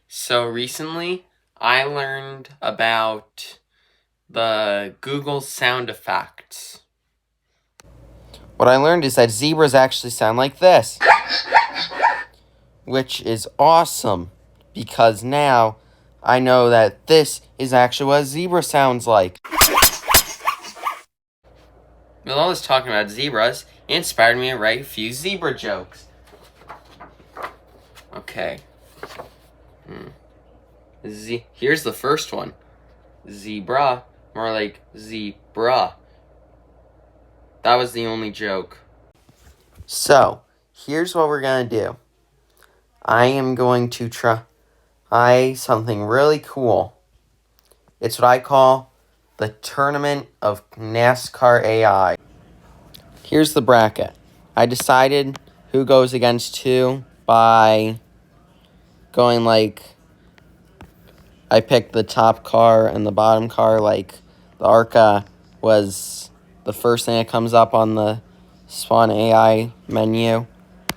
So recently, I learned about the Google sound effects. What I learned is that zebras actually sound like this, which is awesome, because now I know that this is actually what a zebra sounds like. While I was talking about zebras, it inspired me to write a few zebra jokes. Okay. Here's the first one. Zebra, more like zebra. That was the only joke. So, here's what we're going to do. I am going to try something really cool. It's what I call the Tournament of NASCAR AI. Here's the bracket. I decided who goes against who by going I picked the top car and the bottom car, the ARCA was the first thing that comes up on the Spawn AI menu,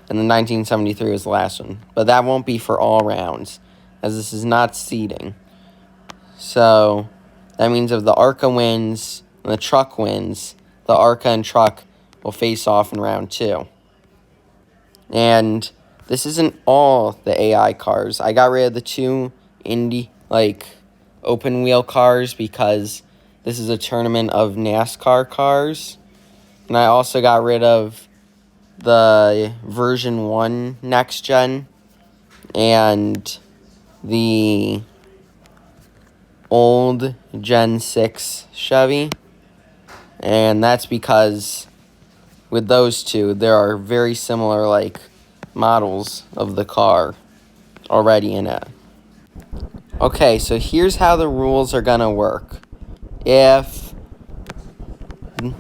and the 1973 was the last one. But that won't be for all rounds, as this is not seeding. So, that means if the ARCA wins and the truck wins, the ARCA and truck will face off in round 2. And this isn't all the AI cars. I got rid of the 2 open wheel cars because this is a tournament of NASCAR cars. And I also got rid of the version 1 next gen and the old Gen 6 Chevy. And that's because with those two, there are very similar models of the car already in it. Okay, so here's how the rules are gonna work. If the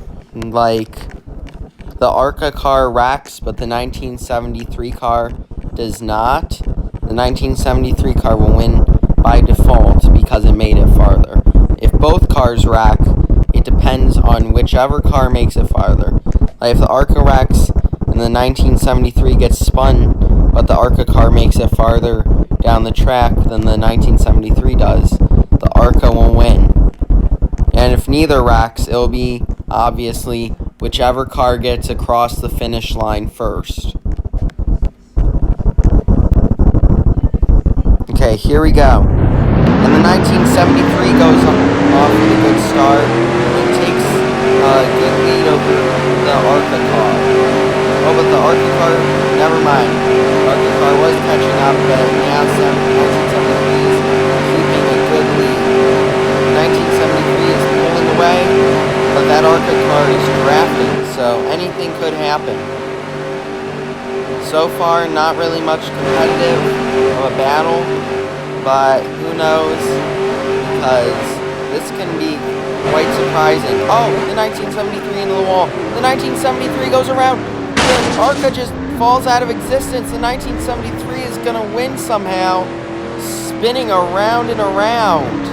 ARCA car wrecks, but the 1973 car does not, the 1973 car will win by default because it made it farther. If both cars wreck, it depends on whichever car makes it farther. If the ARCA wrecks and the 1973 gets spun, but the ARCA car makes it farther down the track than the 1973 does, the ARCA will win. And if neither wrecks, it will be, obviously, whichever car gets across the finish line first. Okay, here we go. And the 1973 goes off with a good start and takes a good lead over the ARCA car. Oh, but the ARCA car, never mind. The ARCA car was catching up, but now 1973 is keeping a good lead. 1973 is pulling away, but that ARCA car is drafting, so anything could happen. So far, not really much competitive of a battle, but who knows, because this can be quite surprising. Oh, the 1973 into the wall. The 1973 goes around. The ARCA just falls out of existence. The 1973 is going to win somehow, spinning around and around.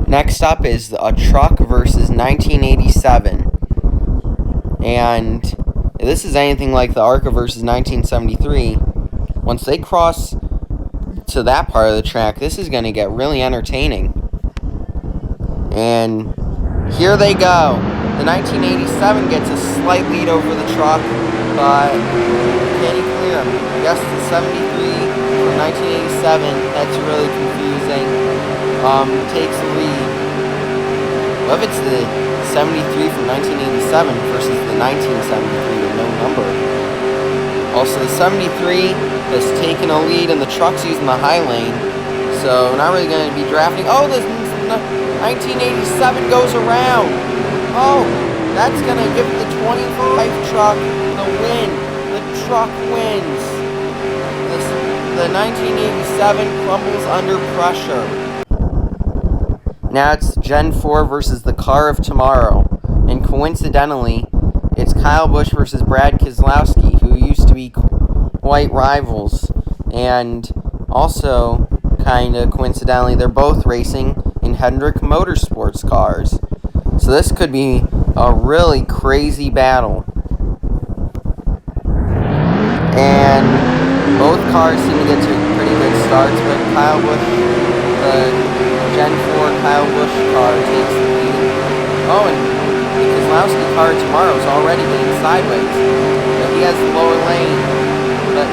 Next up is a truck versus 1987. And if this is anything like the ARCA versus 1973, once they cross to that part of the track, this is going to get really entertaining. And here they go. The 1987 gets a slight lead over the truck, but can he clear him? Yes, the 73 from 1987, that's really confusing. Takes the lead. What if it's the 73 from 1987 versus the 1973 with no number? Also, the 73 has taken a lead, and the truck's using the high lane, so not really going to be drafting. Oh, the 1987 goes around. Oh, that's going to give the 25 truck the win. The truck wins. The 1987 crumbles under pressure. Now it's Gen 4 versus the car of tomorrow. And coincidentally, it's Kyle Busch versus Brad Keselowski, who used to be quite rivals. And also, kind of coincidentally, they're both racing in Hendrick Motorsports cars. So this could be a really crazy battle. And both cars seem to get to a pretty good starts, but Kyle Busch, the Gen 4 Kyle Busch car takes the lead. Oh, and the Keselowski car tomorrow is already getting sideways. But he has the lower lane. But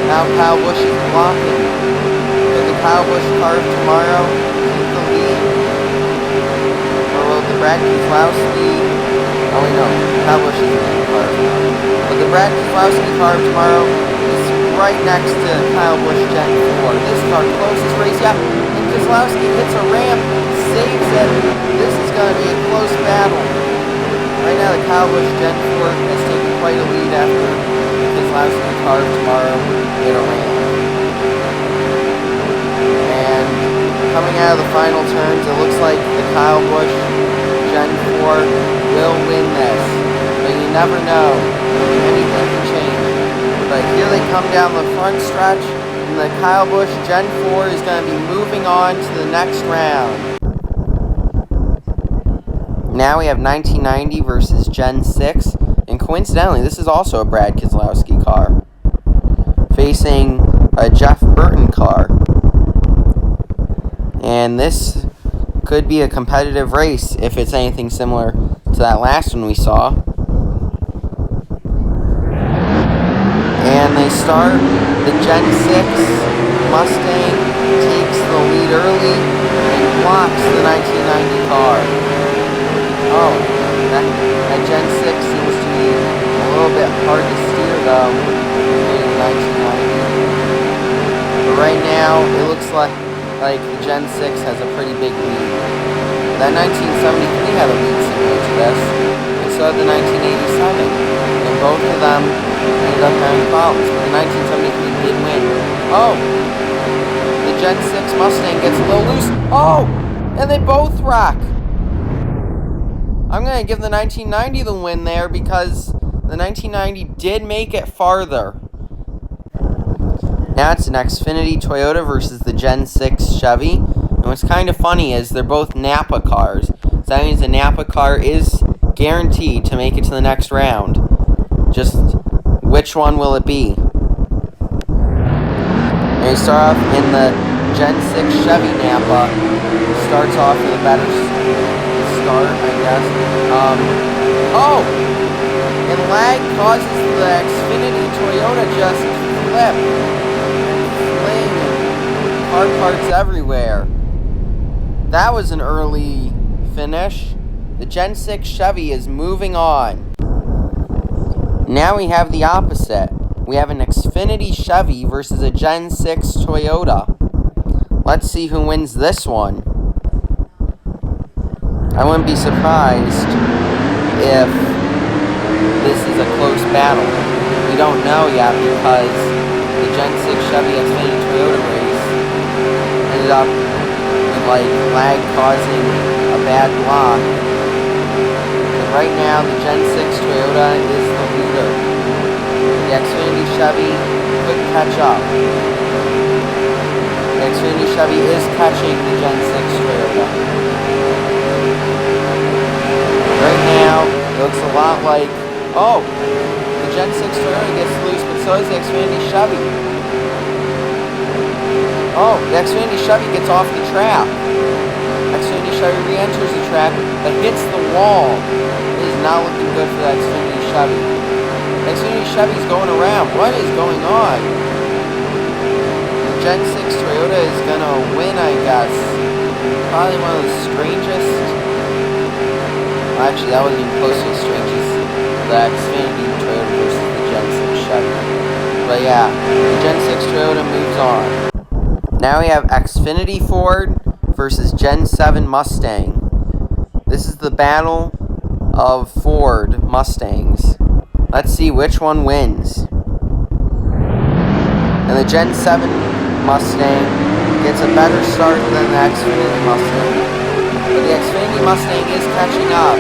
now Kyle Busch is blocking. Will the Kyle Busch car tomorrow keep the lead? Or will the Brad Keselowski... Oh wait, no. Kyle Busch isn't in the car tomorrow. But the Brad Keselowski car tomorrow is right next to Kyle Busch Gen 4. This is our closest race yet. And Keselowski hits a ramp, saves it. This is going to be a close battle. Right now, the Kyle Busch Gen 4 has taken quite a lead after the Keselowski car tomorrow hit a ramp. And coming out of the final turns, it looks like the Kyle Busch Gen 4 will win this. But you never know. Anything can change. But here they come down the front stretch, and the Kyle Busch Gen 4 is going to be moving on to the next round. Now we have 1990 versus Gen 6, and coincidentally, this is also a Brad Keselowski car, facing a Jeff Burton car. And this could be a competitive race if it's anything similar to that last one we saw. And they start, the Gen 6 Mustang takes the lead early and blocks the 1990 car. Oh, that Gen 6 seems to be a little bit hard to steer though, compared to 1990. But right now, it looks like the Gen 6 has a pretty big lead. That 1973 had a lead similar to this, and so did the 1987. And both of them ended up having problems, but the 1973 did win. Oh! The Gen 6 Mustang gets a little loose. Oh! And they both rock! I'm going to give the 1990 the win there because the 1990 did make it farther. Now it's an Xfinity Toyota versus the Gen 6 Chevy. And what's kind of funny is they're both Napa cars. So that means the Napa car is guaranteed to make it to the next round. Just which one will it be? And we start off in the Gen 6 Chevy Napa. Starts off with a better start, I guess. Oh! And lag causes the Xfinity Toyota just flip and fling and car parts everywhere. That was an early finish. The Gen 6 Chevy is moving on. Now we have the opposite. We have an Xfinity Chevy versus a Gen 6 Toyota. Let's see who wins this one. I wouldn't be surprised if this is a close battle. We don't know yet because the Gen 6 Chevy Xfinity Toyota race ended up with lag causing a bad block. And right now the Gen 6 Toyota is the leader. The Xfinity Chevy could catch up. The Xfinity Chevy is catching the Gen 6 Toyota. Right now, it looks a lot like, oh, the Gen 6 Toyota gets loose, but so does the Xfinity Chevy. Oh, the Xfinity Chevy gets off the track. Xfinity Chevy re-enters the track, but hits the wall. It is not looking good for the Xfinity Chevy. The Xfinity Chevy's going around. What is going on? The Gen 6 Toyota is going to win, I guess. Probably one of the strangest. Actually, that wasn't even close to the strangest. The Xfinity Toyota versus the Gen 6 Chevy. But yeah, the Gen 6 Toyota moves on. Now we have Xfinity Ford versus Gen 7 Mustang. This is the battle of Ford Mustangs. Let's see which one wins. And the Gen 7 Mustang gets a better start than the Xfinity Mustang. But the Xfinity Mustang is catching up.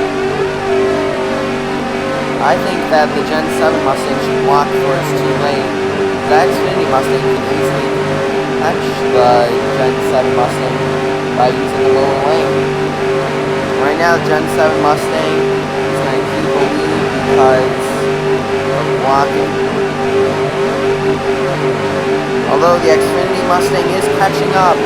I think that the Gen 7 Mustang should block before it's too late. The Xfinity Mustang can easily catch the Gen 7 Mustang by using the lower lane. Right now, the Gen 7 Mustang is going to keep a lead because of blocking. Although the Xfinity Mustang is catching up.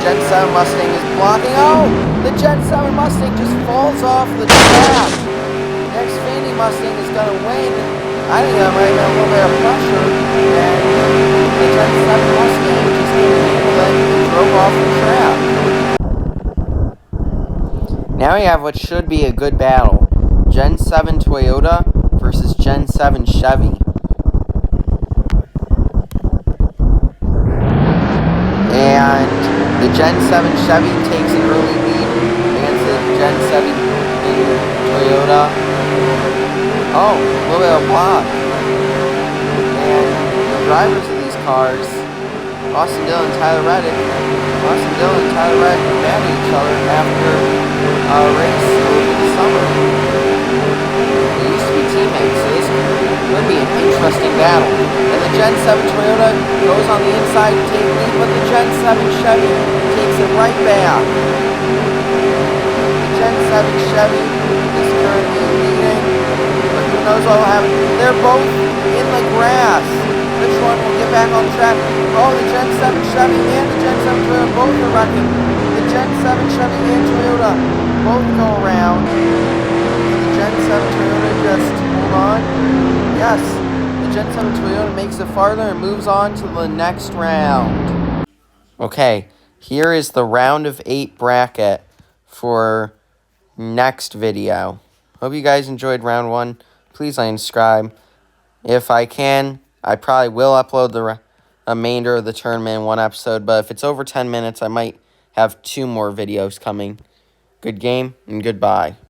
Gen 7 Mustang is blocking. Oh! The Gen 7 Mustang just falls off the track. The Xfinity Mustang is going to win. I think that might have been a little bit of pressure. And the Gen 7 Mustang just couldn't handle it and drove off the track. Now we have what should be a good battle. Gen 7 Toyota versus Gen 7 Chevy. And the Gen 7 Chevy takes an early lead against the Gen 7 Toyota. Oh, a little bit of block. And the drivers of these cars, Austin Dillon and Tyler Reddick, were mad at each other after a race over the summer. They used to be teammates, so this could be an interesting battle. And the Gen 7 Toyota goes on the inside to take lead, but the Gen 7 Chevy takes it right back. The Gen 7 Chevy is currently leading, but who knows what will happen. They're both in the grass. Which one will get back on track? Oh, the Gen 7 Chevy and the Gen 7 Toyota both are wrecking. The Gen 7 Chevy and Toyota both go around. The Gen 7 Toyota just hold on. Yes, the Gen 7 Toyota makes it farther and moves on to the next round. Okay, here is the round of 8 bracket for next video. Hope you guys enjoyed round 1. Please like and subscribe. If I can, I probably will upload the remainder of the tournament in one episode, but if it's over 10 minutes, I might have 2 more videos coming. Good game, and goodbye.